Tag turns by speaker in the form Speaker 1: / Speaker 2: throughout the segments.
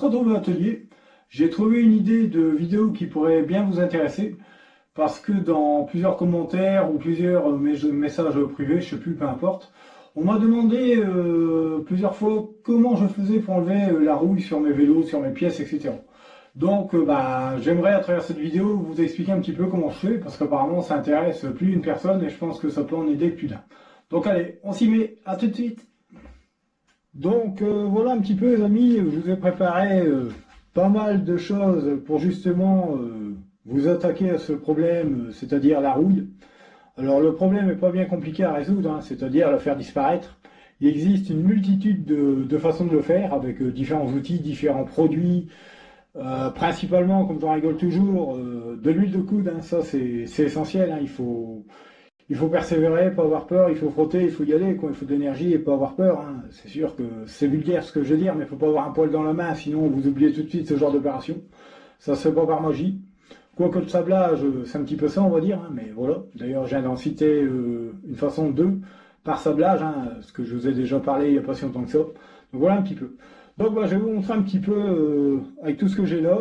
Speaker 1: se retrouve à l'atelier. J'ai trouvé une idée de vidéo qui pourrait bien vous intéresser parce que dans plusieurs commentaires ou plusieurs messages privés, je sais plus, peu importe, on m'a demandé plusieurs fois comment je faisais pour enlever la rouille sur mes vélos, sur mes pièces, etc. Donc j'aimerais à travers cette vidéo vous expliquer un petit peu comment je fais parce qu'apparemment ça intéresse plus d'une personne et je pense que ça peut en aider plus d'un. Donc allez, on s'y met, à tout de suite. Donc voilà un petit peu les amis, je vous ai préparé pas mal de choses pour justement vous attaquer à ce problème, c'est-à-dire la rouille. Alors le problème n'est pas bien compliqué à résoudre, hein, c'est-à-dire le faire disparaître. Il existe une multitude de façons de le faire avec différents outils, différents produits, principalement, comme j'en rigole toujours, de l'huile de coude, hein, ça c'est essentiel, hein, il faut persévérer, pas avoir peur, il faut frotter, il faut y aller, quoi. Il faut de l'énergie et pas avoir peur, hein. C'est sûr que c'est vulgaire ce que je veux dire, mais il faut pas avoir un poil dans la main, sinon vous oubliez tout de suite ce genre d'opération. Ça se fait pas par magie. Quoique le sablage, c'est un petit peu ça, on va dire, hein, mais voilà. D'ailleurs, j'ai d'en citer une façon de par sablage, hein, ce que je vous ai déjà parlé il n'y a pas si longtemps que ça. Donc voilà un petit peu. Donc je vais vous montrer un petit peu, avec tout ce que j'ai là,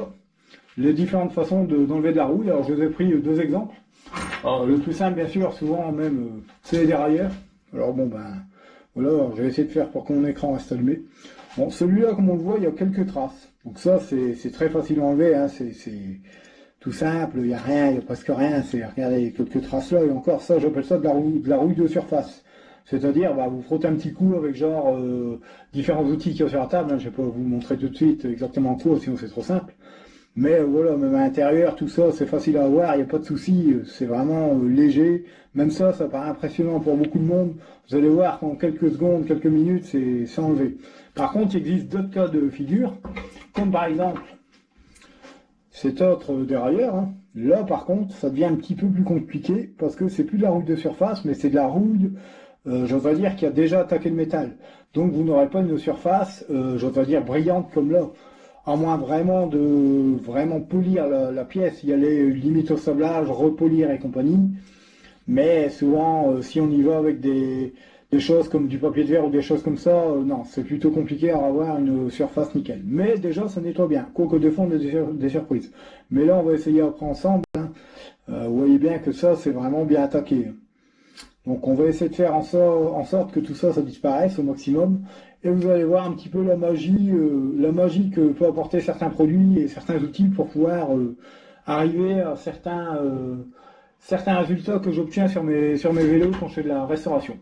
Speaker 1: les différentes façons d'enlever de la rouille. Alors je vous ai pris deux exemples. Alors, le plus simple, bien sûr, souvent même, c'est les dérailleurs. Alors voilà, je vais essayer de faire pour que mon écran reste allumé. Bon, celui-là, comme on le voit, il y a quelques traces. Donc ça, c'est très facile à enlever, hein, c'est tout simple, il n'y a rien, il n'y a presque rien. Regardez, quelques traces là, et encore ça, j'appelle ça de la rouille de surface. C'est-à-dire, vous frottez un petit coup avec genre différents outils qu'il y a sur la table, hein, je ne vais pas vous montrer tout de suite exactement quoi, sinon c'est trop simple. Mais voilà, même à l'intérieur, tout ça, c'est facile à voir, il n'y a pas de souci, c'est vraiment léger. Même ça paraît impressionnant pour beaucoup de monde. Vous allez voir qu'en quelques secondes, quelques minutes, c'est enlevé. Par contre, il existe d'autres cas de figure, comme par exemple cet autre dérailleur, hein. Là, par contre, ça devient un petit peu plus compliqué, parce que c'est plus de la rouille de surface, mais c'est de la rouille, j'oserais dire, qui a déjà attaqué le métal. Donc vous n'aurez pas une surface, j'oserais dire, brillante comme là. À moins vraiment de polir la pièce, y aller limite au sablage, repolir et compagnie. Mais souvent, si on y va avec des choses comme du papier de verre ou des choses comme ça, non, c'est plutôt compliqué à avoir une surface nickel. Mais déjà, ça nettoie bien, quoique des fois on a des surprises. Mais là, on va essayer après ensemble, hein. Vous voyez bien que ça, c'est vraiment bien attaqué. Donc on va essayer de faire en sorte que tout ça, ça disparaisse au maximum. Et vous allez voir un petit peu la magie que peut apporter certains produits et certains outils pour pouvoir arriver à certains résultats que j'obtiens sur mes vélos quand je fais de la restauration.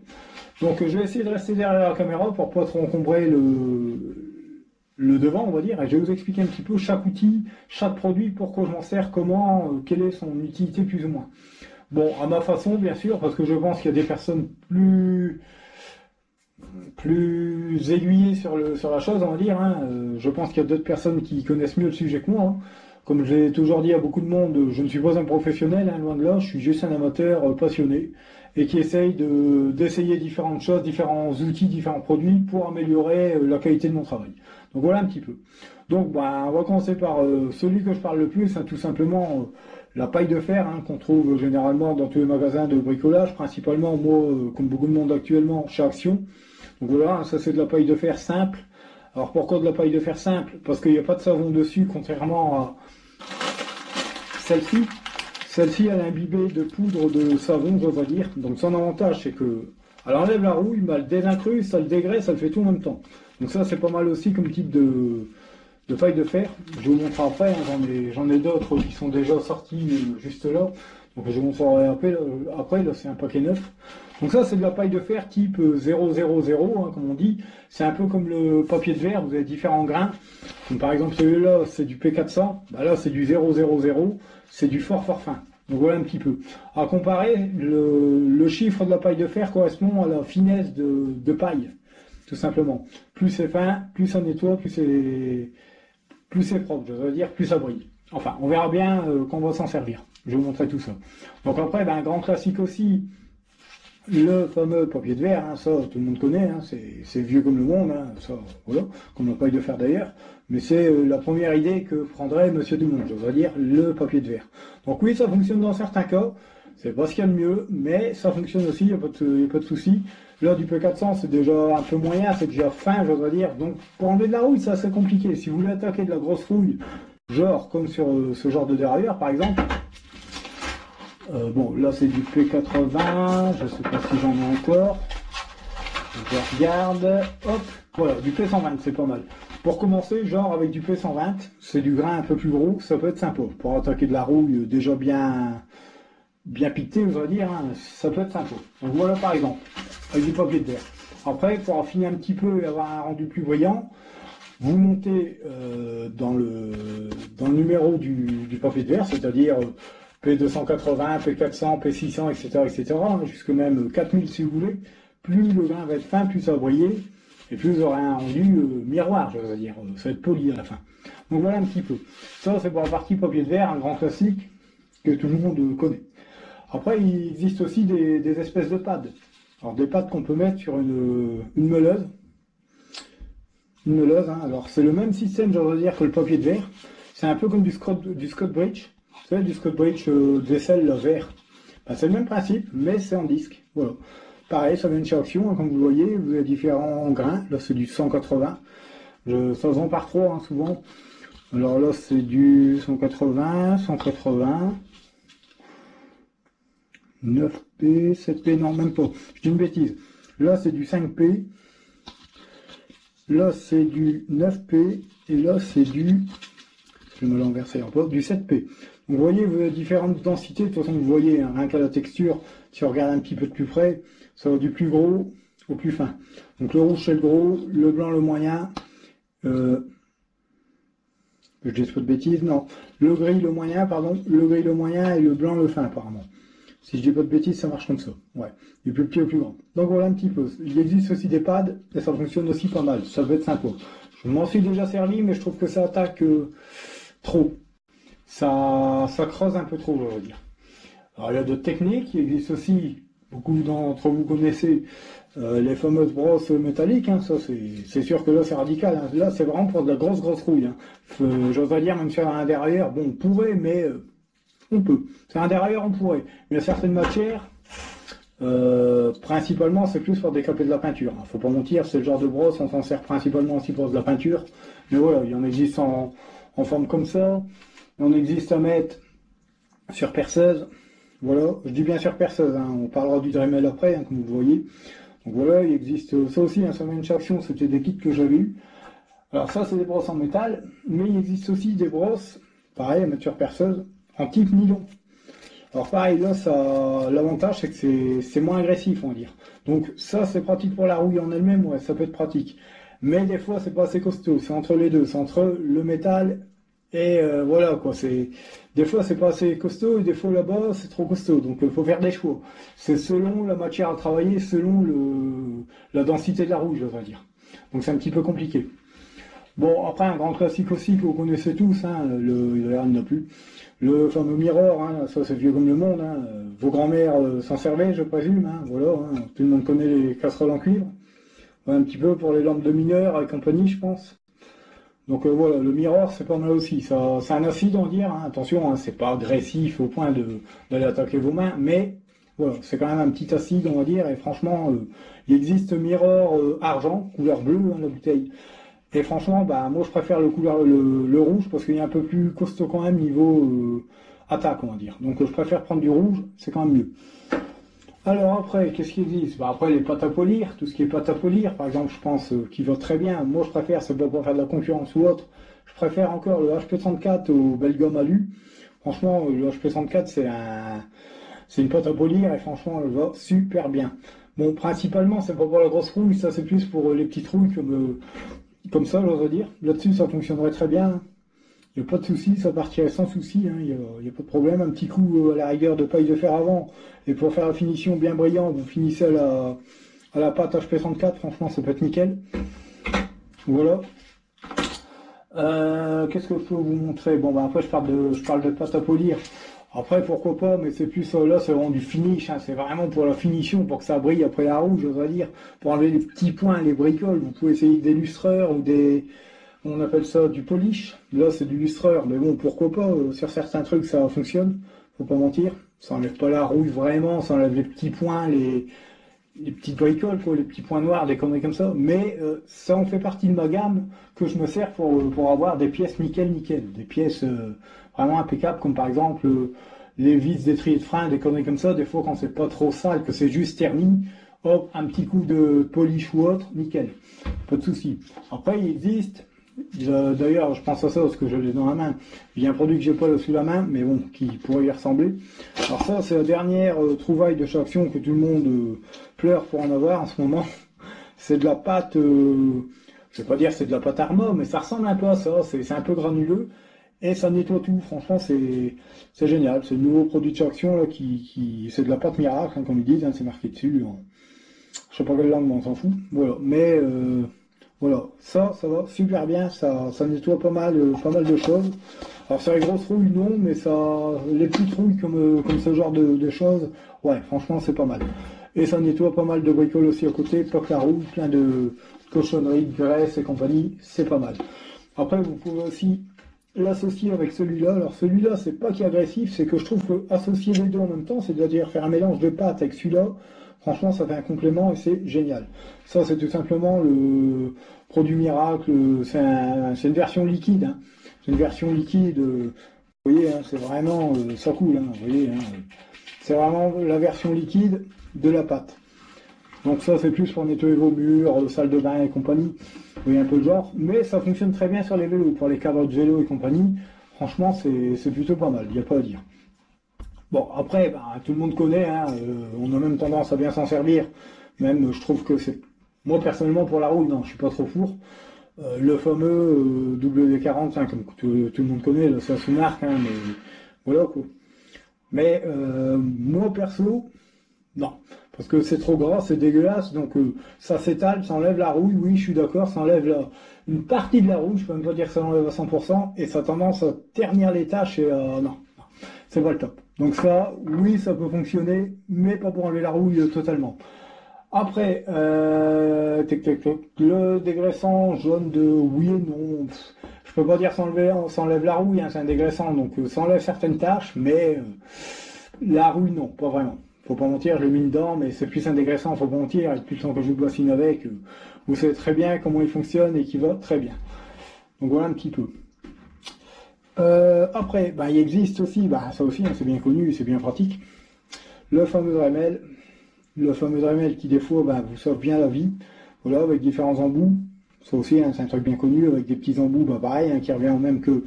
Speaker 1: Donc je vais essayer de rester derrière la caméra pour pas trop encombrer le devant, on va dire, et je vais vous expliquer un petit peu chaque outil, chaque produit, pourquoi je m'en sers, comment, quelle est son utilité plus ou moins. Bon, à ma façon, bien sûr, parce que je pense qu'il y a des personnes plus aiguillées sur la chose, on va dire, hein. Je pense qu'il y a d'autres personnes qui connaissent mieux le sujet que moi, hein. Comme je l'ai toujours dit à beaucoup de monde, je ne suis pas un professionnel, hein, loin de là, je suis juste un amateur passionné et qui essaye d'essayer différentes choses, différents outils, différents produits pour améliorer la qualité de mon travail. Donc voilà un petit peu. Donc on va commencer par celui que je parle le plus, hein, tout simplement la paille de fer, hein, qu'on trouve généralement dans tous les magasins de bricolage, principalement moi, comme beaucoup de monde actuellement, chez Action. Donc voilà, ça c'est de la paille de fer simple. Alors pourquoi de la paille de fer simple? Parce qu'il n'y a pas de savon dessus, contrairement à celle-ci. Celle-ci, elle est imbibée de poudre de savon, je dois dire. Donc son avantage, c'est que elle enlève la rouille, mais elle désincruste, ça le dégraisse, ça le fait tout en même temps. Donc ça, c'est pas mal aussi comme type de paille de fer. Je vous montre après, hein, j'en ai d'autres qui sont déjà sortis juste là. Donc je vous montrerai après, là c'est un paquet neuf. Donc ça c'est de la paille de fer type 000, hein, comme on dit. C'est un peu comme le papier de verre, vous avez différents grains. Donc par exemple celui-là c'est du P400, là c'est du 000, c'est du fort fin. Donc voilà un petit peu. À comparer, le chiffre de la paille de fer correspond à la finesse de paille, tout simplement. Plus c'est fin, plus ça nettoie, plus c'est propre, je veux dire, plus ça brille. Enfin, on verra bien qu'on va s'en servir. Je vais vous montrer tout ça. Donc après, un grand classique aussi, le fameux papier de verre, hein, ça tout le monde connaît, hein, c'est vieux comme le monde, hein, ça, voilà, comme la paille de fer d'ailleurs, mais c'est la première idée que prendrait Monsieur du Monde, je veux dire, le papier de verre. Donc oui, ça fonctionne dans certains cas, C'est pas ce qu'il y a de mieux, mais ça fonctionne aussi, il n'y a pas de souci. Là, du P400, c'est déjà un peu moyen, c'est déjà fin, j'oserais dire. Donc, pour enlever de la rouille, c'est assez compliqué. Si vous voulez attaquer de la grosse rouille, genre comme sur ce genre de dérailleur, par exemple. Bon, là, c'est du P80, je sais pas si j'en ai encore. Je regarde, hop, voilà, du P120, c'est pas mal. Pour commencer, genre avec du P120, c'est du grain un peu plus gros, ça peut être sympa. Pour attaquer de la rouille déjà bien piquetée, on va dire, hein, ça peut être sympa. Donc voilà par exemple, avec du papier de verre. Après, pour affiner un petit peu et avoir un rendu plus brillant, vous montez dans le numéro du papier de verre, c'est-à-dire P280, P400, P600, etc., etc., jusque même 4000 si vous voulez. Plus le grain va être fin, plus ça va briller, et plus vous aurez un rendu miroir, je veux dire, ça va être poli à la fin. Donc voilà un petit peu. Ça, c'est pour la partie papier de verre, un grand classique que tout le monde connaît. Après, il existe aussi des espèces de pads. Alors des pads qu'on peut mettre sur une meuleuse. Une meuleuse, hein. Alors c'est le même système, je veux dire, que le papier de verre. C'est un peu comme du Scott Bridge. Vous savez, du Scott Bridge de vaisselle vert. Ben, c'est le même principe, mais c'est en disque. Voilà. Pareil, ça vient de chez Action, hein, comme vous le voyez, vous avez différents grains. Là, c'est du 180. Ça se vend par 3, hein, souvent. Alors là, c'est du 180, 180. 9P, 7P, non, même pas. Je dis une bêtise. Là, c'est du 5P. Là, c'est du 9P. Et là, c'est du... Je vais me l'inverser un peu. Du 7P. Donc, vous voyez, vous avez différentes densités. De toute façon, vous voyez, hein, rien qu'à la texture, si on regarde un petit peu de plus près, ça va du plus gros au plus fin. Donc, le rouge, c'est le gros. Le blanc, le moyen. Je dis pas de bêtises, non. Le gris, le moyen, pardon. Le gris, le moyen et le blanc, le fin, apparemment. Si je dis pas de bêtises, ça marche comme ça. Ouais. Du plus petit au plus grand. Donc voilà un petit peu. Il existe aussi des pads et ça fonctionne aussi pas mal. Ça peut être sympa. Je m'en suis déjà servi, mais je trouve que ça attaque trop. Ça creuse un peu trop, je veux dire. Alors il y a d'autres techniques. Il existe aussi, beaucoup d'entre vous connaissez les fameuses brosses métalliques. Hein. Ça, c'est sûr que là, c'est radical. Hein. Là, c'est vraiment pour de la grosse rouille. Hein. J'oserais dire, même sur un derrière, bon, on pourrait, mais... on peut. C'est un dérailleur, on pourrait. Mais il y a certaines matières, principalement, c'est plus pour décaper de la peinture. Faut pas mentir, c'est le genre de brosse, on s'en sert principalement aussi pour de la peinture. Mais voilà, il y en existe en forme comme ça. Il en existe à mettre sur perceuse. Voilà, je dis bien sur perceuse, hein. On parlera du Dremel après, hein, comme vous voyez. Donc voilà, il existe ça aussi, hein, ça vient de chez Action, c'était des kits que j'avais eu. Alors ça, c'est des brosses en métal, mais il existe aussi des brosses, pareil, à mettre sur perceuse, en type nylon. Alors pareil, là, l'avantage, c'est que c'est moins agressif, on va dire. Donc ça, c'est pratique pour la rouille en elle-même, ouais, ça peut être pratique. Mais des fois, c'est pas assez costaud, c'est entre les deux, c'est entre le métal et voilà, quoi. Des fois, c'est pas assez costaud, et des fois, là-bas, c'est trop costaud. Donc, il faut faire des choix. C'est selon la matière à travailler, selon la densité de la rouille, je veux dire. Donc, c'est un petit peu compliqué. Bon, après, un grand classique aussi que vous connaissez tous, hein, il n'y en a plus. Le fameux Mirror, hein, ça c'est vieux comme le monde. Hein, vos grands-mères s'en servaient, je présume. Hein, voilà, hein, tout le monde connaît les casseroles en cuivre. Ouais, un petit peu pour les lampes de mineurs et compagnie, je pense. Donc voilà, le Mirror, c'est pas mal aussi. Ça, c'est un acide, on va dire. Hein, attention, hein, c'est pas agressif au point d'aller attaquer vos mains, mais voilà, c'est quand même un petit acide, on va dire. Et franchement, il existe Mirror argent, couleur bleue, hein, la bouteille. Et franchement, bah, moi je préfère le rouge parce qu'il est un peu plus costaud quand même niveau attaque, on va dire. Donc je préfère prendre du rouge, c'est quand même mieux. Alors après, qu'est-ce qui existe? Bah, après les pâtes à polir, tout ce qui est pâte à polir, par exemple, je pense qui va très bien. Moi je préfère, c'est pas pour faire de la concurrence ou autre, je préfère encore le HP34 au Belgum Alu. Franchement, le HP34 c'est une pâte à polir et franchement elle va super bien. Bon, principalement c'est pas pour la grosse rouille, ça c'est plus pour les petites rouilles comme ça, j'oserais dire. Là-dessus, ça fonctionnerait très bien. Il n'y a pas de souci, ça partirait sans souci. Il n'y a pas de problème. Un petit coup à la rigueur de paille de fer avant. Et pour faire la finition bien brillante, vous finissez à la pâte HP34. Franchement, ça peut être nickel. Voilà. Qu'est-ce que je peux vous montrer? Bon, bah après, je parle de pâte à polir. Après, pourquoi pas, mais c'est plus là, c'est vraiment du finish. Hein, c'est vraiment pour la finition, pour que ça brille après la rouge, j'oserais dire. Pour enlever les petits points, les bricoles, vous pouvez essayer des lustreurs ou on appelle ça du polish. Là, c'est du lustreur, mais bon, pourquoi pas, sur certains trucs, ça fonctionne. faut pas mentir. Ça enlève pas la rouille vraiment, ça enlève les petits points, les petites bricoles, quoi, les petits points noirs, des conneries comme ça. Mais ça en fait partie de ma gamme que je me sers pour avoir des pièces nickel, des pièces vraiment impeccables, comme par exemple les vis d'étrier de frein, des conneries comme ça. Des fois, quand c'est pas trop sale, que c'est juste terni, hop, un petit coup de polish ou autre, nickel, pas de souci. Après, il existe. D'ailleurs, je pense à ça parce que je l'ai dans la main. Il y a un produit que j'ai pas là sous la main, mais bon, qui pourrait y ressembler. Alors ça, c'est la dernière trouvaille de chez Action que tout le monde pleure pour en avoir en ce moment. C'est de la pâte, je vais pas dire c'est de la pâte Arma, mais ça ressemble un peu à ça. C'est un peu granuleux et ça nettoie tout. Franchement, c'est génial. C'est le nouveau produit de chez Action là, c'est de la pâte miracle, hein, comme ils disent. Hein, c'est marqué dessus. Je sais pas quelle langue, mais on s'en fout. Voilà. Mais voilà, ça va super bien, ça nettoie pas mal de choses. Alors sur les grosses rouilles, non, mais ça, les petites rouilles comme ce genre de choses, ouais, franchement, c'est pas mal. Et ça nettoie pas mal de bricoles aussi à côté, pas que la rouille, plein de cochonneries, de graisse et compagnie, c'est pas mal. Après, vous pouvez aussi l'associer avec celui-là. Alors celui-là, c'est pas qu'il est agressif, c'est que je trouve que associer les deux en même temps, c'est-à-dire faire un mélange de pâte avec celui-là, franchement, ça fait un complément et c'est génial. Ça, c'est tout simplement le produit miracle. C'est une version liquide. Hein. C'est une version liquide. Vous voyez, hein, c'est vraiment ça coule. Hein, vous voyez, hein, c'est vraiment la version liquide de la pâte. Donc ça, c'est plus pour nettoyer vos murs, salle de bain et compagnie. Vous voyez un peu le genre. Mais ça fonctionne très bien sur les vélos. Pour les cadres de vélo et compagnie, franchement, c'est plutôt pas mal. Il n'y a pas à dire. Bon, après, bah, tout le monde connaît, hein, on a même tendance à bien s'en servir. Même, je trouve que c'est... Moi, personnellement, pour la rouille, non, je suis pas trop four. Le fameux WD-40, hein, comme tout le monde connaît, là, c'est sous marque, hein, mais voilà, quoi. Mais moi, perso, non. Parce que c'est trop gras, c'est dégueulasse, donc ça s'étale, ça enlève la rouille, oui, je suis d'accord, ça enlève une partie de la rouille, je peux même pas dire que ça enlève à 100%, et ça a tendance à ternir les taches, et non, c'est pas le top. Donc ça, oui, ça peut fonctionner, mais pas pour enlever la rouille totalement. Après, le dégraissant jaune de oui et non, je peux pas dire ça enlève la rouille, hein, c'est un dégraissant, donc ça enlève certaines tâches, mais la rouille non, pas vraiment. Faut pas mentir, je l'ai mis dedans, mais c'est plus un dégraissant, faut pas mentir, et depuis le temps que je bassine avec, vous savez très bien comment il fonctionne et qu'il va très bien. Donc voilà un petit peu. Après, bah, il existe aussi, bah, ça aussi, hein, c'est bien connu, c'est bien pratique, le fameux Dremel. Le fameux Dremel qui des fois bah, vous sauve bien la vie, voilà, avec différents embouts. Ça aussi, hein, c'est un truc bien connu, avec des petits embouts, bah, pareil, hein, qui revient au même que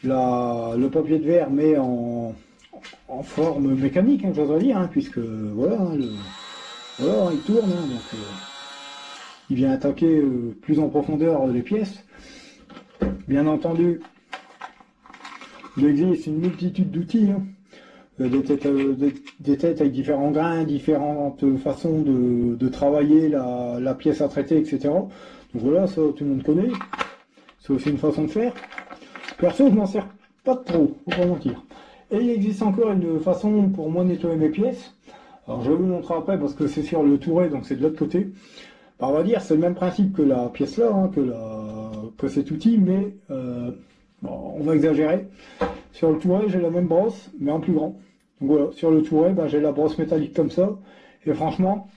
Speaker 1: le papier de verre, mais en forme mécanique, hein, j'oserais dire, hein, puisque voilà, hein, voilà, il tourne, hein, donc il vient attaquer plus en profondeur les pièces. Bien entendu, il existe une multitude d'outils. Hein. Des têtes avec différents grains, différentes façons de travailler la pièce à traiter, etc. Donc voilà, ça tout le monde connaît. C'est aussi une façon de faire. Perso, je m'en sers pas trop, faut pas mentir. Et il existe encore une façon pour moi de nettoyer mes pièces. Alors je vais vous montrer après parce que c'est sur le touret, donc c'est de l'autre côté. Bah, on va dire c'est le même principe que la pièce là, hein, que cet outil, mais bon, on va exagérer. Sur le touret, j'ai la même brosse, mais en plus grand. Donc voilà, sur le touret, bah, j'ai la brosse métallique comme ça. Et franchement,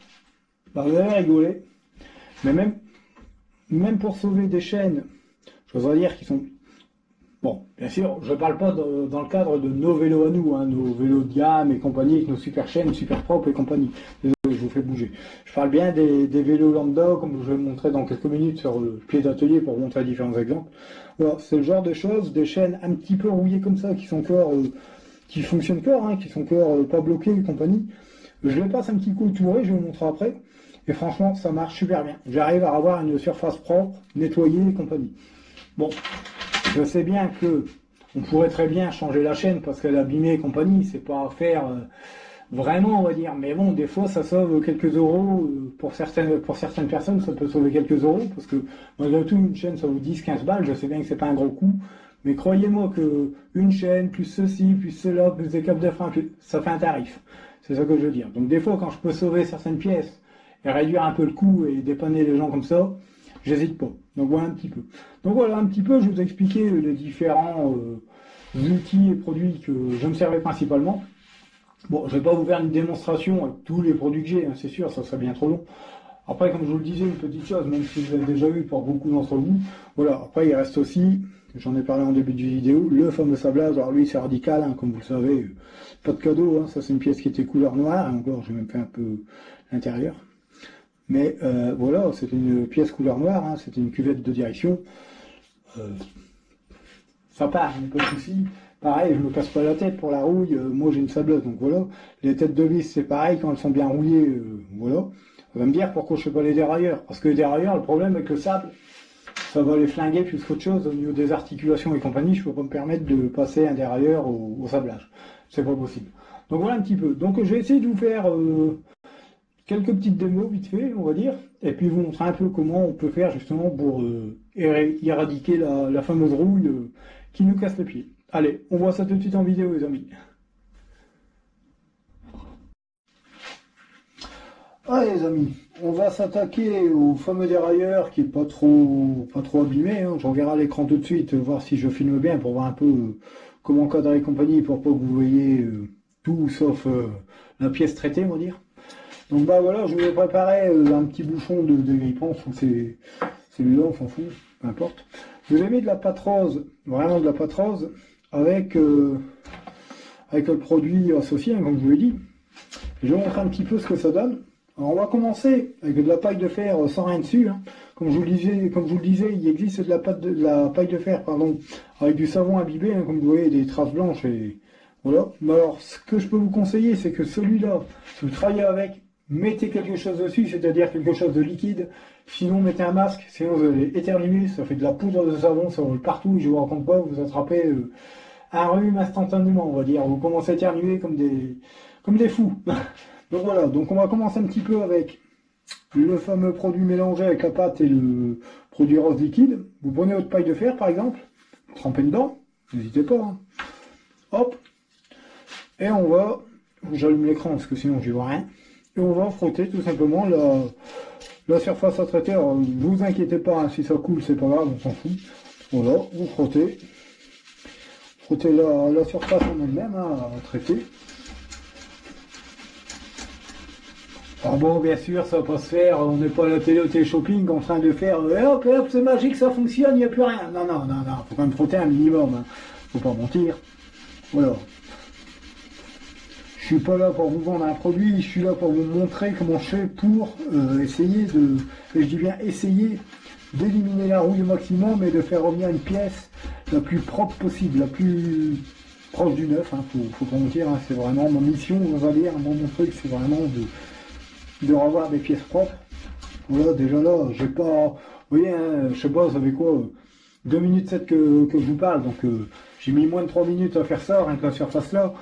Speaker 1: bah, vous allez rigoler. Mais même pour sauver des chaînes, je voudrais dire qu'ils sont... Bon, bien sûr, je ne parle pas dans le cadre de nos vélos à nous, hein, nos vélos de gamme et compagnie, avec nos super chaînes, super propres et compagnie. Désolé, je vous fais bouger. Je parle bien des vélos lambda, comme je vais vous montrer dans quelques minutes sur le pied d'atelier pour vous montrer différents exemples. Voilà, c'est le genre de choses, des chaînes un petit peu rouillées comme ça, qui sont encore... qui fonctionnent encore, hein, qui sont encore pas bloquées et compagnie. Je les passe un petit coup au touret, je vais vous montrer après. Et franchement, ça marche super bien. J'arrive à avoir une surface propre, nettoyée et compagnie. Bon, je sais bien que on pourrait très bien changer la chaîne parce qu'elle est abîmée et compagnie. C'est pas à faire vraiment, on va dire. Mais bon, des fois, ça sauve quelques euros. Pour certaines personnes, ça peut sauver quelques euros parce que malgré tout, une chaîne, ça vaut 10-15 balles. Je sais bien que c'est pas un gros coût. Mais croyez-moi que une chaîne, plus ceci, plus cela, plus des câbles de frein, ça fait un tarif. C'est ça que je veux dire. Donc des fois, quand je peux sauver certaines pièces et réduire un peu le coût et dépanner les gens comme ça, j'hésite pas. Donc voilà un petit peu. Donc voilà un petit peu, je vous ai expliqué les différents outils et produits que je me servais principalement. Bon, je vais pas vous faire une démonstration avec tous les produits que j'ai, hein, c'est sûr, ça serait bien trop long. Après, comme je vous le disais, une petite chose, même si vous avez déjà vu pour beaucoup d'entre vous, voilà, après il reste aussi, j'en ai parlé en début de vidéo, le fameux sablage. Alors lui c'est radical, hein, comme vous le savez, pas de cadeau, hein, ça c'est une pièce qui était couleur noire, et encore j'ai même fait un peu l'intérieur. Mais voilà, c'était une pièce couleur noire, hein, c'était une cuvette de direction. Ça part, pas de souci. Pareil, je me casse pas la tête pour la rouille, moi j'ai une sableuse, donc voilà. Les têtes de vis, c'est pareil, quand elles sont bien rouillées, voilà. On va me dire pourquoi je fais pas les dérailleurs. Parce que les dérailleurs, le problème avec le sable, ça va les flinguer plus qu'autre chose. Au niveau des articulations et compagnie, je peux pas me permettre de passer un dérailleur au sablage. C'est pas possible. Donc voilà un petit peu. Donc je vais essayer de vous faire quelques petites démos vite fait, on va dire, et puis vous montrer un peu comment on peut faire justement pour éradiquer la fameuse rouille qui nous casse les pieds. Allez, on voit ça tout de suite en vidéo les amis. Allez les amis, on va s'attaquer au fameux dérailleur qui est pas trop abîmé, hein. Je regarde à l'écran tout de suite, voir si je filme bien pour voir un peu comment cadrer et compagnie, pour pas que vous voyez tout sauf la pièce traitée, on va dire. Donc bah voilà, je vous ai préparé un petit bouchon de grille-pain, c'est celui-là, on s'en fout, peu importe. Je vous ai mis de la pâte rose, vraiment de la pâte rose, avec le produit associé, hein, comme je vous l'ai dit. Je vais vous montrer un petit peu ce que ça donne. Alors on va commencer avec de la paille de fer sans rien dessus, hein. Comme je vous le disais, il existe de la paille de fer, pardon, avec du savon imbibé, hein, comme vous voyez, des traces blanches et voilà. Mais alors, ce que je peux vous conseiller, c'est que celui-là, si vous travaillez avec, mettez quelque chose dessus, c'est-à-dire quelque chose de liquide. Sinon, mettez un masque, sinon vous allez éternuer, ça fait de la poudre de savon, ça roule partout, je vous raconte pas, vous attrapez un rhume instantanément, on va dire. Vous commencez à éternuer comme des fous. Donc voilà, donc on va commencer un petit peu avec le fameux produit mélangé avec la pâte et le produit rose liquide. Vous prenez votre paille de fer par exemple, trempez dedans, n'hésitez pas, hein. Hop, et on va, j'allume l'écran parce que sinon je vois rien, et on va frotter tout simplement la surface à traiter. Alors ne vous inquiétez pas, hein, si ça coule c'est pas grave, on s'en fout. Voilà, vous frottez la surface en elle-même, hein, à traiter. Alors bon, bien sûr, ça va pas se faire, on n'est pas à la télé au télé-shopping en train de faire hop, hop, c'est magique, ça fonctionne, il n'y a plus rien. Non, non, non, non, faut quand même frotter un minimum, hein. Faut pas mentir. Voilà. Je suis pas là pour vous vendre un produit, je suis là pour vous montrer comment je fais pour essayer de, et je dis bien essayer, d'éliminer la rouille au maximum et de faire revenir une pièce la plus propre possible, la plus proche du neuf, hein, faut pas mentir, hein, c'est vraiment ma mission, on va dire, mon truc, c'est vraiment de revoir des pièces propres. Voilà, déjà là, j'ai pas, vous voyez, hein, je sais pas, vous savez quoi, 2 minutes 7 que je vous parle, donc j'ai mis moins de 3 minutes à faire ça, rien que la surface là.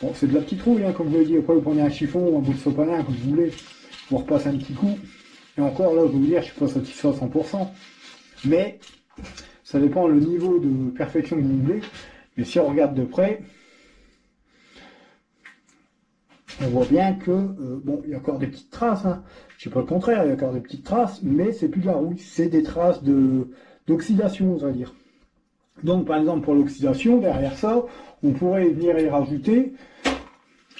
Speaker 1: Bon, c'est de la petite rouille, hein, comme je l'ai dit. Après, vous prenez un chiffon ou un bout de sopalin, comme vous voulez. Vous repassez un petit coup. Et encore, là, je vais vous dire, je suis pas satisfait à 100%. Mais, ça dépend le niveau de perfection que vous voulez. Mais si on regarde de près, on voit bien que, bon, il y a encore des petites traces, hein. Je sais pas le contraire, il y a encore des petites traces, mais c'est plus de la rouille. C'est des traces d'oxydation, on va dire. Donc, par exemple, pour l'oxydation, derrière ça, on pourrait venir y rajouter,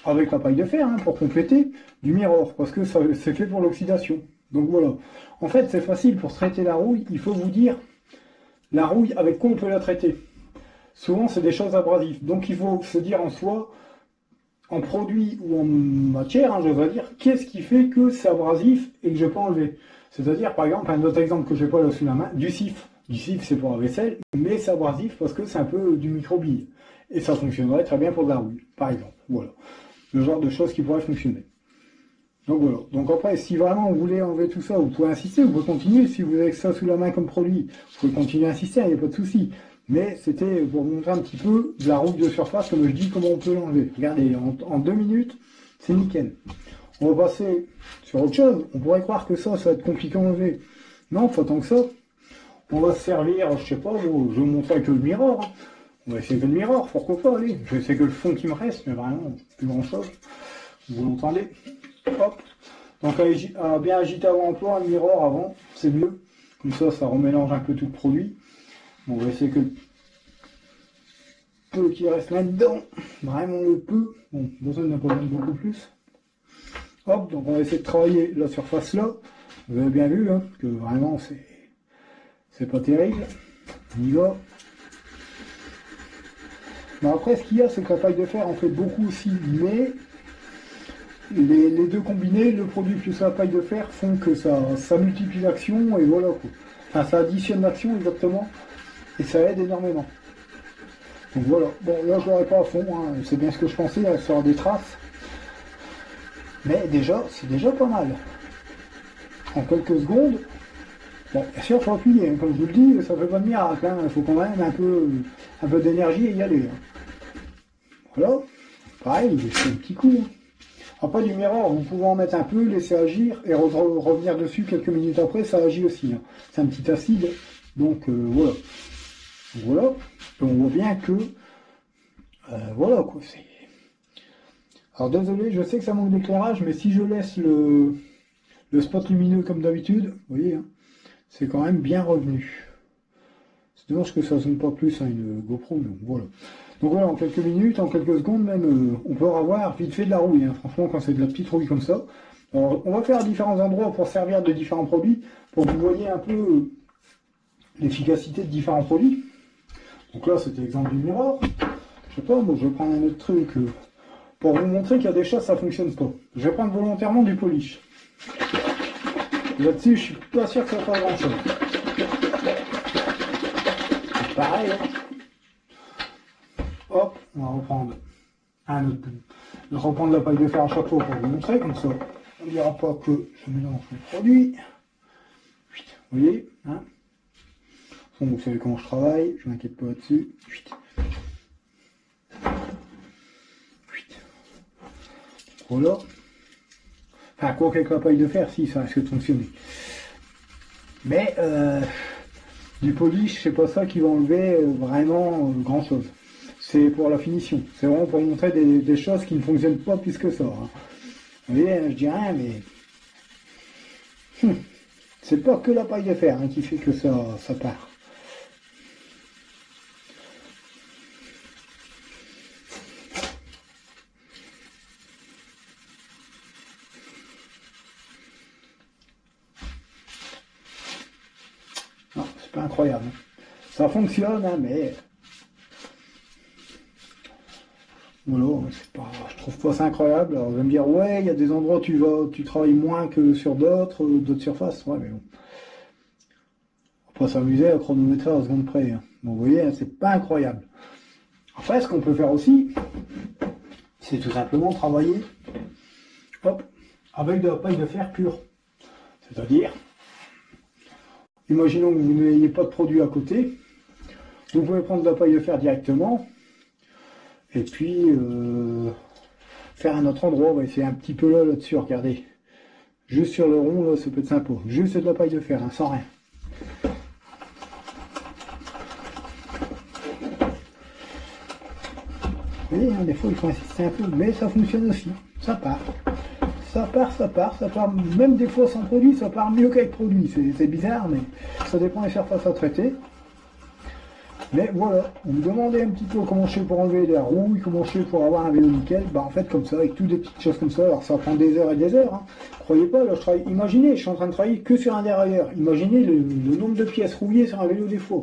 Speaker 1: avec la paille de fer, hein, pour compléter, du mirror, parce que c'est fait pour l'oxydation. Donc voilà. En fait, c'est facile pour traiter la rouille. Il faut vous dire, la rouille, avec quoi on peut la traiter? Souvent, c'est des choses abrasives. Donc il faut se dire en soi, en produit ou en matière, hein, je vais dire, qu'est-ce qui fait que c'est abrasif et que je peux enlever? C'est-à-dire, par exemple, un autre exemple que je n'ai pas là sous la main, du cif. Du cif, c'est pour la vaisselle, mais c'est abrasif parce que c'est un peu du microbille. Et ça fonctionnerait très bien pour de la rouille, par exemple. Voilà. Le genre de choses qui pourraient fonctionner. Donc voilà. Donc après, si vraiment vous voulez enlever tout ça, vous pouvez insister, vous pouvez continuer. Si vous avez ça sous la main comme produit, vous pouvez continuer à insister, il n'y a pas de souci. Mais c'était pour vous montrer un petit peu de la rouille de surface, comme je dis, comment on peut l'enlever. Regardez, en 2 minutes, c'est nickel. On va passer sur autre chose. On pourrait croire que ça va être compliqué à enlever. Non, pas tant que ça. On va se servir, je sais pas, je vais vous montrer avec le mirror, hein. On va essayer que le mirror, pourquoi pas, allez. Je vais essayer que le fond qui me reste, mais vraiment, plus grand chose. Vous l'entendez? Hop. Donc à bien agiter avant l'emploi, un mirror avant, c'est mieux. Comme ça remélange un peu tout le produit. Bon, on va essayer que... peu qui reste là-dedans, vraiment le peu, bon, besoin n'a pas besoin de beaucoup plus. Hop, donc on va essayer de travailler la surface là, vous avez bien vu, hein, que vraiment c'est pas terrible, on y va. Mais après, ce qu'il y a, c'est que la paille de fer en fait beaucoup aussi, mais les deux combinés, le produit plus la paille de fer, font que ça multiplie l'action, et voilà quoi. Enfin, ça additionne l'action exactement, et ça aide énormément. Donc voilà, bon là je l'aurai pas à fond, hein. C'est bien ce que je pensais, là, sur des traces. Mais déjà, c'est déjà pas mal. En quelques secondes, bon, bien sûr, il faut appuyer, hein. Comme je vous le dis, ça fait pas de miracle, hein. Il faut quand même un peu d'énergie et y aller. Hein. Voilà, pareil, j'ai fait un petit coup. Hein. Après du miroir, vous pouvez en mettre un peu, laisser agir et revenir dessus quelques minutes après, ça agit aussi. Hein. C'est un petit acide, donc voilà. Voilà, et on voit bien que voilà quoi. Alors désolé, je sais que ça manque d'éclairage, mais si je laisse le spot lumineux comme d'habitude, vous voyez, hein, c'est quand même bien revenu. C'est dommage que ça ne zoome pas plus à une GoPro, donc voilà. Donc voilà, en quelques minutes, en quelques secondes même, on peut avoir vite fait de la rouille. Hein. Franchement, quand c'est de la petite rouille comme ça. Alors, on va faire à différents endroits pour servir de différents produits, pour que vous voyez un peu l'efficacité de différents produits. Donc là, c'était l'exemple du miroir. Je sais pas, moi je vais prendre un autre truc pour vous montrer qu'il y a des choses, ça fonctionne pas. Je vais prendre volontairement du polish. Là-dessus, je suis pas sûr que ça fasse grand chose. Pareil, hein. Hop, on va reprendre un autre. Je vais reprendre la paille de fer à chaque fois pour vous montrer, comme ça on ne dira pas que je mélange les produits. Vous voyez, hein. Bon, vous savez comment je travaille, je m'inquiète pas là-dessus. Voilà. Enfin, quoi qu'avec la paille de fer, si, ça risque de fonctionner. Mais du polish, c'est pas ça qui va enlever vraiment grand chose. C'est pour la finition. C'est vraiment pour montrer des choses qui ne fonctionnent pas plus que ça. Hein. Vous voyez, je dis rien, mais c'est pas que la paille de fer hein, qui fait que ça part. Non, c'est pas incroyable. Ça fonctionne, hein, mais voilà, je trouve pas ça incroyable. Alors vous allez me dire, ouais, il y a des endroits où tu travailles moins que sur d'autres surfaces. Ouais, mais bon. On va pas s'amuser à chronométrer à la seconde près. Hein. Bon, vous voyez, hein, c'est pas incroyable. Après, ce qu'on peut faire aussi, c'est tout simplement travailler hop, avec de la paille de fer pure. C'est-à-dire, imaginons que vous n'ayez pas de produit à côté, vous pouvez prendre de la paille de fer directement, et puis faire un autre endroit. On va essayer un petit peu là-dessus, regardez. Juste sur le rond, là, ça peut être sympa. Juste de la paille de fer, hein, sans rien. Vous voyez, hein, des fois il faut insister un peu, mais ça fonctionne aussi. Ça part. Ça part. Même des fois sans produit, ça part mieux qu'avec produit. C'est bizarre, mais ça dépend des surfaces à traiter. Mais voilà, on me demandait un petit peu comment je fais pour enlever la rouille, comment je fais pour avoir un vélo nickel. Bah en fait comme ça, avec toutes des petites choses comme ça, alors ça prend des heures et des heures. Hein. Croyez pas, là je travaille. Imaginez, je suis en train de travailler que sur un dérailleur. Imaginez le nombre de pièces rouillées sur un vélo des fois.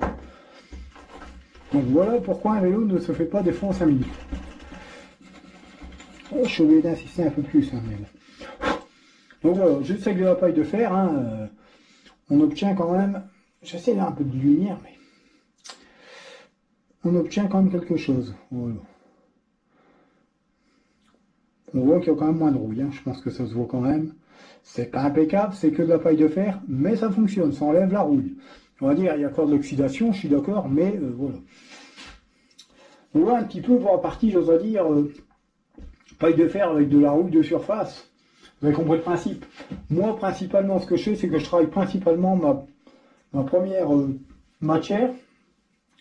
Speaker 1: Donc voilà pourquoi un vélo ne se fait pas des fois en 5 minutes. Oh, je suis obligé d'insister un peu plus, hein, mais bon. Donc voilà, juste avec de la paille de fer, hein, on obtient quand même. J'essaie là un peu de lumière, mais on obtient quand même quelque chose. Voilà. On voit qu'il y a quand même moins de rouille, hein. Je pense que ça se voit quand même. C'est pas impeccable, c'est que de la paille de fer, mais ça fonctionne, ça enlève la rouille. On va dire, il y a encore de l'oxydation, je suis d'accord, mais voilà. On voit un petit peu pour la partie, j'ose dire, paille de fer avec de la rouille de surface. Vous avez compris le principe. Moi, principalement, ce que je fais, c'est que je travaille principalement ma première matière,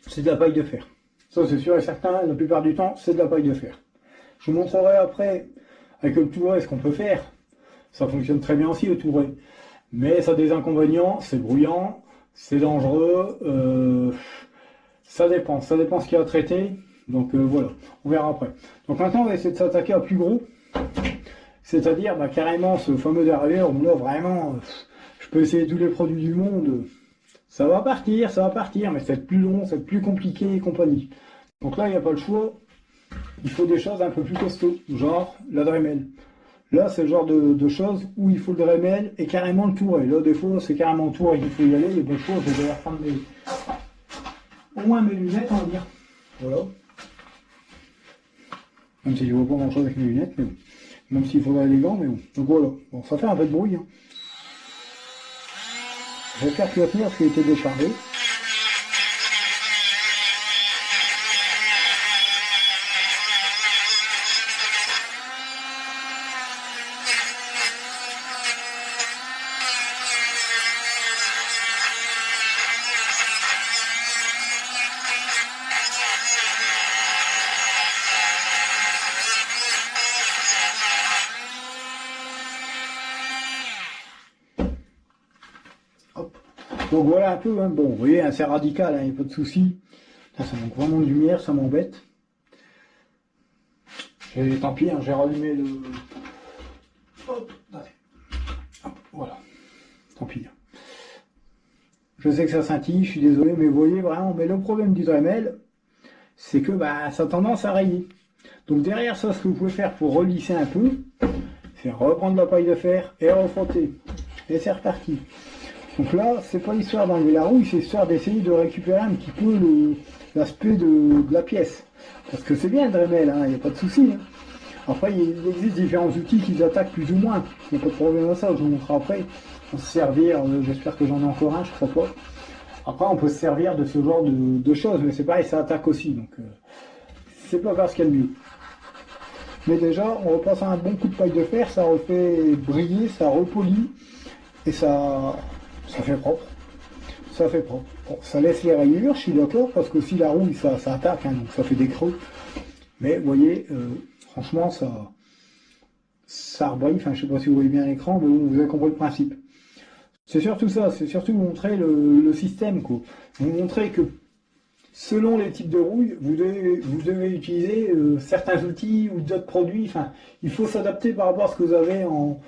Speaker 1: c'est de la paille de fer. Ça, c'est sûr et certain, la plupart du temps, c'est de la paille de fer. Je vous montrerai après, avec le Touré, ce qu'on peut faire. Ça fonctionne très bien aussi, le Touré. Mais ça a des inconvénients, c'est bruyant, c'est dangereux, ça dépend ce qu'il y a à traiter. Donc voilà, on verra après. Donc maintenant on va essayer de s'attaquer à plus gros. C'est-à-dire carrément ce fameux dériveur où là vraiment je peux essayer tous les produits du monde. Ça va partir, mais c'est plus long, c'est plus compliqué et compagnie. Donc là il n'y a pas le choix. Il faut des choses un peu plus costauds, genre la Dremel. Là, c'est le genre de choses où il faut le Dremel et carrément le touret. Là, des fois, c'est carrément le touret qu'il faut y aller. Et des fois, je vais devoir prendre au moins mes lunettes, on va dire. Voilà. Même si je ne vois pas grand chose avec mes lunettes, mais bon. Même s'il faudrait les gants, mais bon. Donc voilà. Bon, ça fait un peu de bruit. Hein. J'espère qu'il va tenir parce qu'il était déchargé. Donc voilà un peu, hein. Bon, vous voyez, c'est radical, il n'y a pas de souci. Ça manque vraiment de lumière, ça m'embête. Et tant pis, hein, j'ai rallumé le... Hop, hop, voilà. Tant pis. Je sais que ça scintille, je suis désolé, mais vous voyez vraiment, mais le problème du Dremel, c'est que ça a tendance à rayer. Donc derrière ça, ce que vous pouvez faire pour relisser un peu, c'est reprendre la paille de fer et refrotter. Et c'est reparti. Donc là, c'est pas l'histoire d'enlever la rouille, c'est l'histoire d'essayer de récupérer un petit peu l'aspect de la pièce. Parce que c'est bien le Dremel, il n'y a pas de souci. Hein. Après, il existe différents outils qui attaquent plus ou moins. Il n'y a pas de problème à ça, je vous montrerai après. On peut se servir, j'espère que j'en ai encore un, je crois pas. Après, on peut se servir de ce genre de choses, mais c'est pareil, ça attaque aussi. Donc, c'est pas faire ce qu'il y a de mieux. Mais déjà, on repasse un bon coup de paille de fer, ça refait briller, ça repolit, et ça fait propre. Ça fait propre. Bon, ça laisse les rayures, je suis d'accord, parce que si la rouille, ça attaque, hein, donc ça fait des creux. Mais vous voyez, franchement, ça rebrille. Enfin, je sais pas si vous voyez bien l'écran, mais vous avez compris le principe. C'est surtout ça, c'est surtout vous montrer le système, quoi. Vous montrer que selon les types de rouille, vous devez utiliser certains outils ou d'autres produits. Enfin, il faut s'adapter par rapport à ce que vous avez en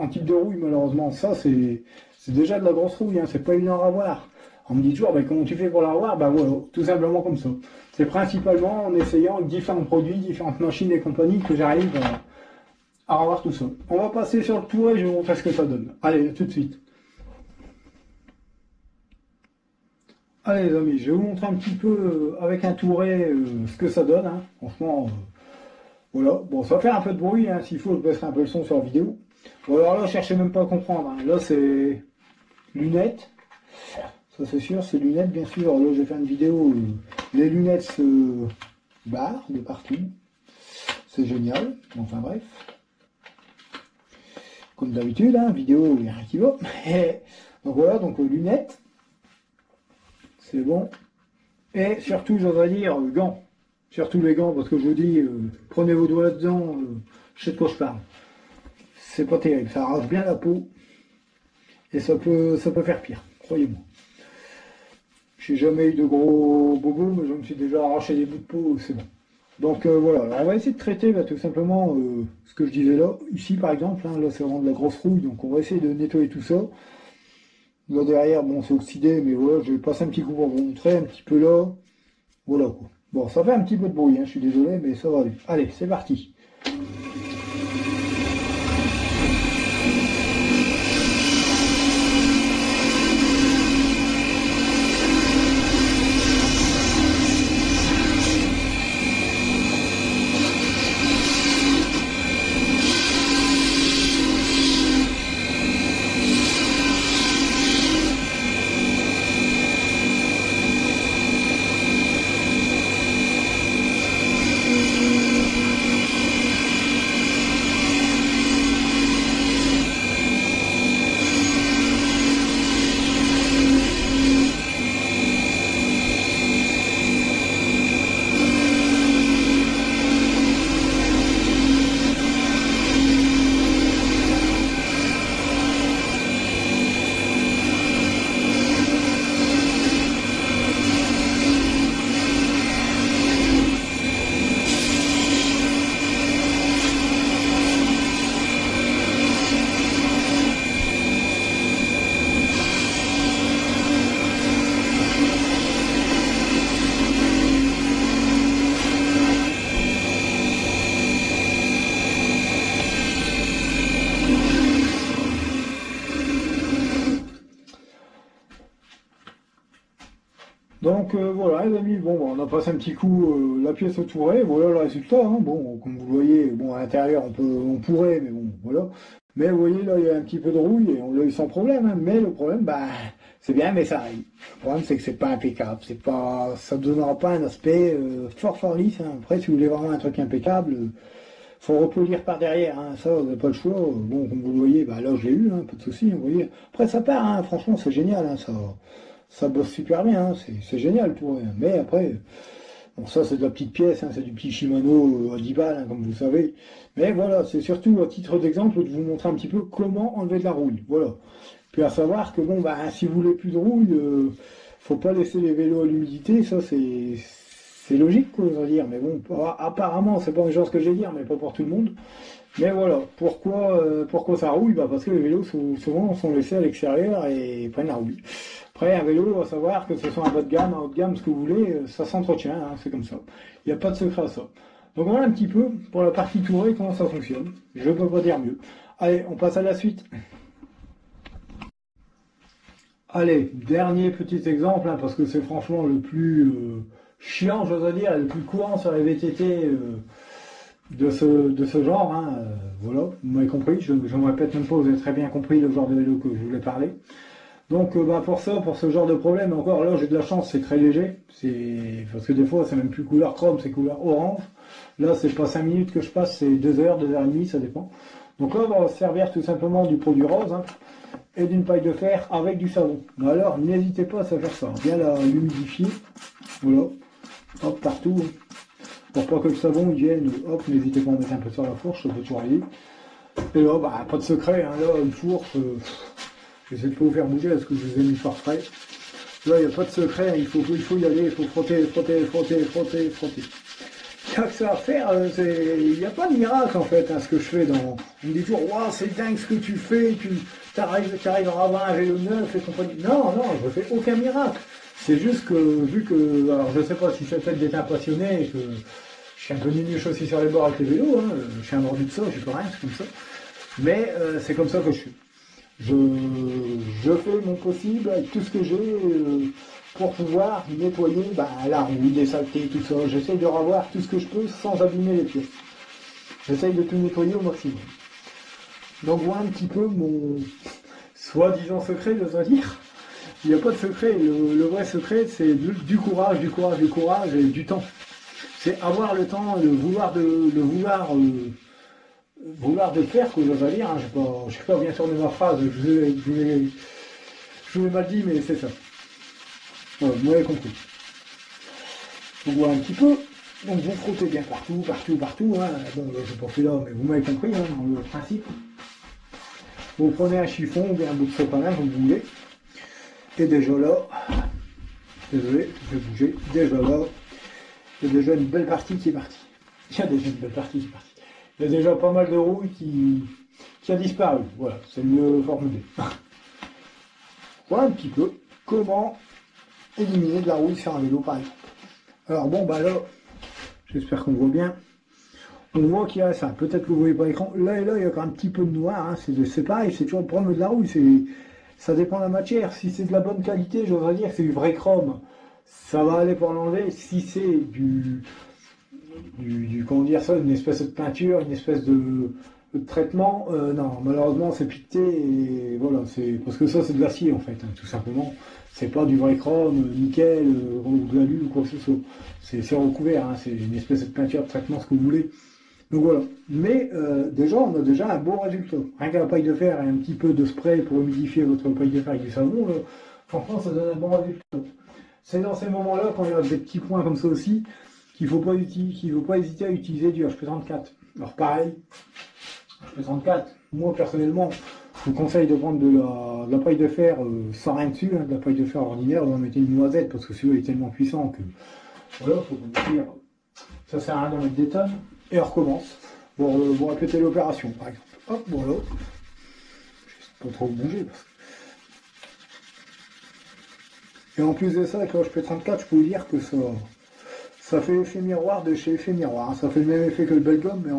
Speaker 1: type de rouille, malheureusement. Ça, c'est déjà de la grosse rouille, hein. C'est pas évident à avoir. On me dit toujours, comment tu fais pour l'avoir? Voilà, tout simplement comme ça. C'est principalement en essayant avec différents produits, différentes machines et compagnie que j'arrive à avoir tout ça. On va passer sur le touret, je vais vous montrer ce que ça donne. Allez, tout de suite. Allez les amis, je vais vous montrer un petit peu avec un touret ce que ça donne. Hein. Franchement, voilà. Bon, ça va faire un peu de bruit, hein. S'il faut, je baisserai un peu le son sur la vidéo. Bon, alors là, cherchez même pas à comprendre. Hein. Là, c'est lunettes. Ça, c'est sûr, c'est lunettes, bien sûr. Là, j'ai fait une vidéo. Les lunettes se barrent de partout. C'est génial. Enfin, bref. Comme d'habitude, hein, vidéo, il n'y a rien qui va. Donc voilà, donc lunettes. C'est bon. Et surtout, j'oserais dire, gants. Surtout les gants, parce que je vous dis, prenez vos doigts là-dedans, je sais de quoi je parle. C'est pas terrible, ça arrache bien la peau. Et ça peut faire pire, croyez-moi. J'ai jamais eu de gros bobos, mais je me suis déjà arraché des bouts de peau, c'est bon. Donc voilà, alors on va essayer de traiter tout simplement ce que je disais là. Ici par exemple, hein, là c'est vraiment de la grosse rouille, donc on va essayer de nettoyer tout ça. Là derrière, bon c'est oxydé, mais voilà, je vais passer un petit coup pour vous montrer, un petit peu là. Voilà quoi. Bon, ça fait un petit peu de bruit, hein, je suis désolé, mais ça va aller. Allez, c'est parti. Donc voilà les amis, bon on a passé un petit coup la pièce au touret, voilà le résultat, hein. Bon comme vous le voyez, bon à l'intérieur on pourrait, mais bon voilà. Mais vous voyez là il y a un petit peu de rouille et on l'a eu sans problème, hein. Mais le problème, bah c'est bien mais ça arrive. Le problème c'est que c'est pas impeccable, ça ne donnera pas un aspect fort lisse, hein. Après si vous voulez vraiment un truc impeccable, faut repolir par derrière, hein. Ça vous n'avez pas le choix. Bon comme vous le voyez, bah là je l'ai eu, hein, pas de souci, vous voyez. Après ça part, hein. Franchement c'est génial, hein, ça bosse super bien, hein, c'est génial pour eux. Mais après, bon, ça c'est de la petite pièce, hein, c'est du petit Shimano à 10 balles, hein, comme vous savez. Mais voilà, c'est surtout à titre d'exemple de vous montrer un petit peu comment enlever de la rouille. Voilà. Puis à savoir que bon, bah, si vous voulez plus de rouille, faut pas laisser les vélos à l'humidité, ça c'est logique, quoi, on va dire. Mais bon, apparemment, c'est pas une chose que je vais dire, mais pas pour tout le monde. Mais voilà, pourquoi ça rouille? Bah parce que les vélos souvent sont laissés à l'extérieur et prennent la rouille. Après, un vélo, à savoir que ce soit un bas de gamme, un haut de gamme, ce que vous voulez, ça s'entretient, hein, c'est comme ça. Il n'y a pas de secret à ça. Donc voilà un petit peu pour la partie tourée, comment ça fonctionne. Je ne peux pas dire mieux. Allez, on passe à la suite. Allez, dernier petit exemple, hein, parce que c'est franchement le plus chiant, j'ose dire, et le plus courant sur les VTT de ce genre. Hein, voilà, vous m'avez compris, je ne me répète même pas, vous avez très bien compris le genre de vélo que je voulais parler. Donc bah, pour ce genre de problème, encore là j'ai de la chance, c'est très léger. Parce que des fois c'est même plus couleur chrome, c'est couleur orange. Là c'est pas 5 minutes que je passe, c'est 2 heures, 2 heures et demie, ça dépend. Donc là on va se servir tout simplement du produit rose, hein, et d'une paille de fer avec du savon. Mais alors n'hésitez pas à faire ça, bien l'humidifier. Voilà. Hop partout. Hein. Pour pas que le savon vienne, hop, n'hésitez pas à mettre un peu sur la fourche, ça peut toujours aller. Et là, bah, pas de secret, hein, là, une fourche, j'essaie de pas vous faire bouger parce que je vous ai mis fort frais. Là, il n'y a pas de secret, il faut y aller, il faut frotter. Il n'y a que ça à faire, il n'y a pas de miracle en fait, hein, ce que je fais dans. On me dit toujours, waouh, c'est dingue ce que tu fais, tu arrives à avoir un vélo neuf et compagnie. Non, je ne fais aucun miracle. C'est juste que, vu que, alors je sais pas si c'est peut-être d'être un passionné et que je suis un peu nunuche aussi sur les bords avec les vélos, hein, je suis un mordu de ça, je suis pas rien, c'est comme ça. Mais c'est comme ça que je suis. Je fais mon possible avec tout ce que j'ai pour pouvoir nettoyer la rouille, les saletés, tout ça. J'essaye de revoir tout ce que je peux sans abîmer les pièces. J'essaye de tout nettoyer au maximum. Donc voilà un petit peu mon soi-disant secret, je dois dire. Il n'y a pas de secret. Le vrai secret, c'est du courage et du temps. C'est avoir le temps, vouloir de faire, que j'ose dire, hein. Je sais pas bien tourner ma phrase, je vous l'ai mal dit, mais c'est ça. Voilà, vous m'avez compris. Donc voilà un petit peu. Donc vous frottez bien partout. Hein. Bon, là, je n'ai pas fait là, mais vous m'avez compris, hein, dans le principe. Vous prenez un chiffon ou bien un bout de sopalin, comme vous voulez. Et déjà là, désolé, je vais bouger. Déjà là, il y a déjà une belle partie qui est partie. Il y a déjà pas mal de rouille qui a disparu. Voilà, c'est mieux formulé. Voilà un petit peu comment éliminer de la rouille sur un vélo par exemple. Alors bon bah là, j'espère qu'on voit bien. On voit qu'il y a ça, peut-être que vous ne voyez pas l'écran. Là et là, il y a quand même un petit peu de noir, hein. C'est pareil, c'est toujours le problème de la rouille, ça dépend de la matière. Si c'est de la bonne qualité, j'oserais dire que c'est du vrai chrome, ça va aller pour l'enlever. Si c'est comment dire ça, une espèce de peinture, une espèce de traitement, non, malheureusement c'est piqueté et voilà, c'est parce que ça c'est de l'acier en fait, hein, tout simplement. C'est pas du vrai chrome, nickel, ou de l'alu ou quoi que ce soit. C'est recouvert, hein, c'est une espèce de peinture, de traitement, ce que vous voulez. Donc voilà. Mais déjà, on a déjà un bon résultat. Rien qu'à la paille de fer et un petit peu de spray pour humidifier votre paille de fer avec du savon, franchement, ça donne un bon résultat. C'est dans ces moments-là, quand il y a des petits points comme ça aussi, qu'il ne faut pas hésiter à utiliser du HP34. Alors pareil, HP34, moi personnellement, je vous conseille de prendre de la paille de fer sans rien dessus, hein, de la paille de fer ordinaire, on va mettre une noisette parce que celui-là est tellement puissant que voilà, faut vous dire, ça sert à rien d'en mettre des tonnes. Et on recommence pour répéter l'opération par exemple. Hop, voilà. Je ne sais pas trop bouger. Et en plus de ça, avec le HP34, je peux vous dire que ça fait effet miroir de chez effet miroir. Ça fait le même effet que le Belgum, mais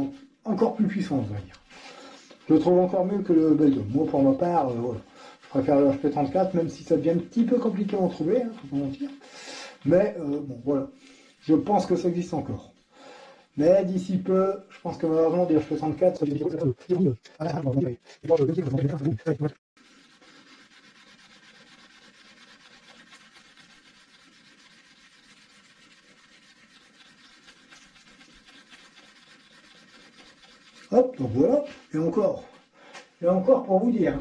Speaker 1: encore plus puissant, on va dire. Je le trouve encore mieux que le Belgum. Moi, pour ma part, voilà. Je préfère le HP34, même si ça devient un petit peu compliqué à en trouver, hein, faut pas mentir. Mais bon, voilà. Je pense que ça existe encore. Mais d'ici peu, je pense que malheureusement, des H64, ça hop, donc voilà. Et encore pour vous dire,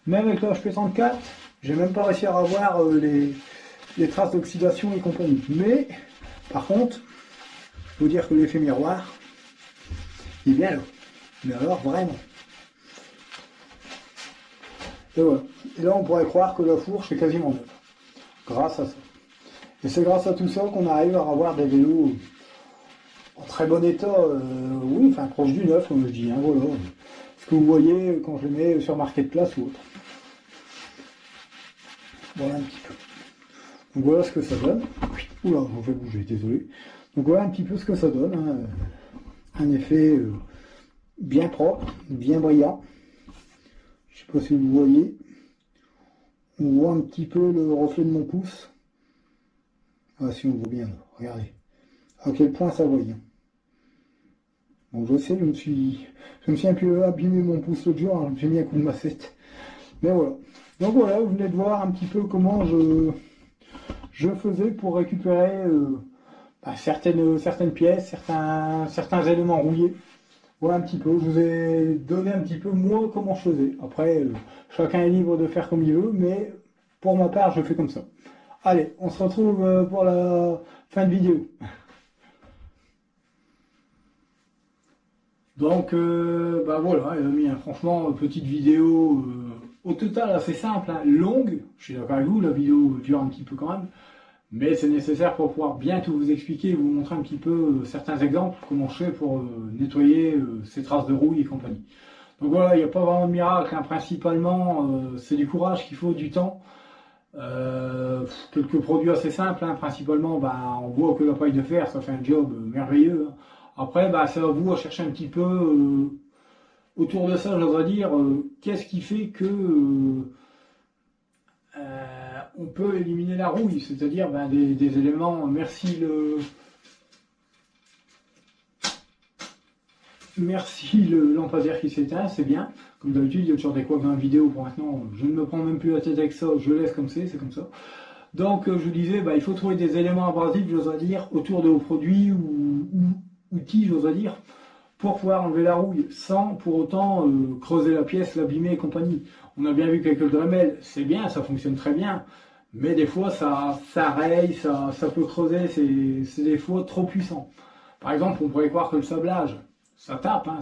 Speaker 1: même avec le H64, j'ai même pas réussi à avoir les traces d'oxydation et compagnie. Mais, par contre, je vous dire que l'effet miroir, il est bien là. Mais alors, vraiment. Et voilà. Et là, on pourrait croire que la fourche est quasiment neuve. Grâce à ça. Et c'est grâce à tout ça qu'on arrive à avoir des vélos en très bon état, oui, enfin proche du neuf, comme je dis, hein, voilà. Ce que vous voyez quand je les mets sur Marketplace ou autre. Voilà un petit peu. Donc voilà ce que ça donne. Oula, je vais bouger, désolé. Donc voilà un petit peu ce que ça donne. Hein. Un effet bien propre, bien brillant. Je sais pas si vous voyez. On voit un petit peu le reflet de mon pouce. Ah si on voit bien, là. Regardez. À quel point ça brille. Bon, je sais, je me suis un peu abîmé mon pouce l'autre jour, hein, j'ai mis un coup de massette. Mais voilà. Donc voilà, vous venez de voir un petit peu comment je faisais pour récupérer certaines pièces, certains éléments rouillés. Voilà un petit peu, je vous ai donné un petit peu moi comment je faisais. Après, chacun est libre de faire comme il veut, mais pour ma part, je fais comme ça. Allez, on se retrouve pour la fin de vidéo. Donc, bah voilà, elle a mis franchement petite vidéo au total assez simple, hein, longue. Je suis d'accord avec vous, la vidéo dure un petit peu quand même, mais c'est nécessaire pour pouvoir bien tout vous expliquer, vous montrer un petit peu certains exemples, comment je fais pour nettoyer ces traces de rouille et compagnie. Donc voilà, il n'y a pas vraiment de miracle, hein, principalement c'est du courage qu'il faut, du temps. Quelques produits assez simples, hein, principalement bah, on voit que la paille de fer, ça fait un job merveilleux. Hein. Après, bah, c'est à vous à chercher un petit peu autour de ça, j'oserais dire, qu'est-ce qui fait que on peut éliminer la rouille, c'est-à-dire ben, des éléments, merci le lampadaire qui s'éteint, c'est bien. Comme d'habitude, il y a toujours des couacs dans la vidéo pour maintenant, je ne me prends même plus la tête avec ça, je laisse comme c'est comme ça. Donc je vous disais, bah, il faut trouver des éléments abrasifs, j'oserais dire, autour de vos produits ou outils, j'oserais dire, pour pouvoir enlever la rouille, sans pour autant creuser la pièce, l'abîmer et compagnie. On a bien vu qu'avec le Dremel, c'est bien, ça fonctionne très bien, mais des fois ça raye, ça peut creuser, c'est des fois trop puissant. Par exemple, on pourrait croire que le sablage, ça tape, hein,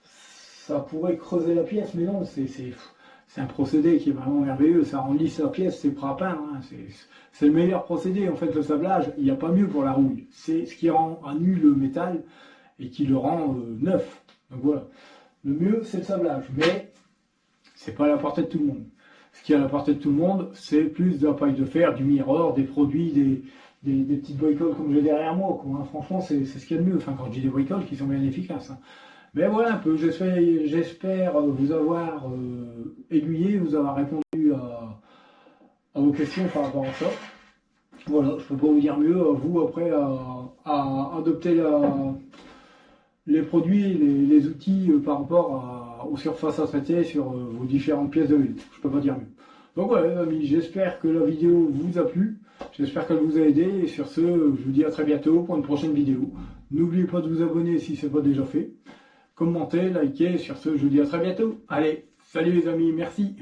Speaker 1: ça pourrait creuser la pièce, mais non, c'est un procédé qui est vraiment merveilleux, ça rend lisse la pièce, c'est pas à peindre, hein, c'est le meilleur procédé. En fait, le sablage, il n'y a pas mieux pour la rouille, c'est ce qui rend à nu le métal et qui le rend neuf. Donc voilà, le mieux c'est le sablage, mais c'est pas à la portée de tout le monde. Ce qui est à la portée de tout le monde, c'est plus de la paille de fer, du mirror, des produits, des petites bricoles comme j'ai derrière moi. Quoi, hein. Franchement, c'est ce qu'il y a de mieux. Enfin, quand je dis des bricoles, qui sont bien efficaces. Hein. Mais voilà un peu. J'espère vous avoir aiguillé, vous avoir répondu à vos questions par rapport à ça. Voilà, je peux pas vous dire mieux. Vous après à adopter les produits, les outils par rapport aux surfaces à traiter sur vos différentes pièces de vélo. Je peux pas dire mieux. Donc voilà les amis, j'espère que la vidéo vous a plu, j'espère qu'elle vous a aidé et sur ce, je vous dis à très bientôt pour une prochaine vidéo. N'oubliez pas de vous abonner si ce n'est pas déjà fait, commentez, likez, sur ce, je vous dis à très bientôt. Allez, salut les amis, merci.